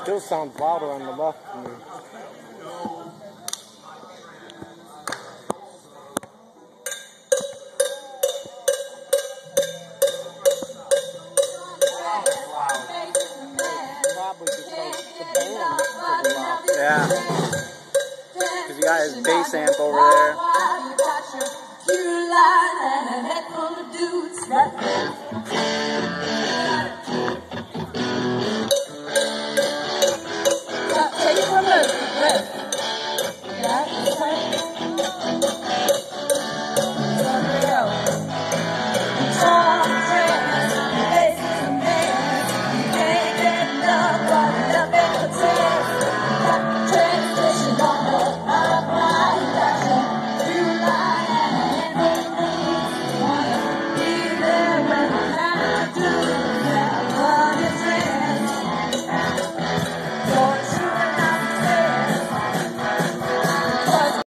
Still sounds louder on the left than me. Probably because the band is pretty loud. Yeah. Because he got his bass amp over there. You lie and a head full of dudes.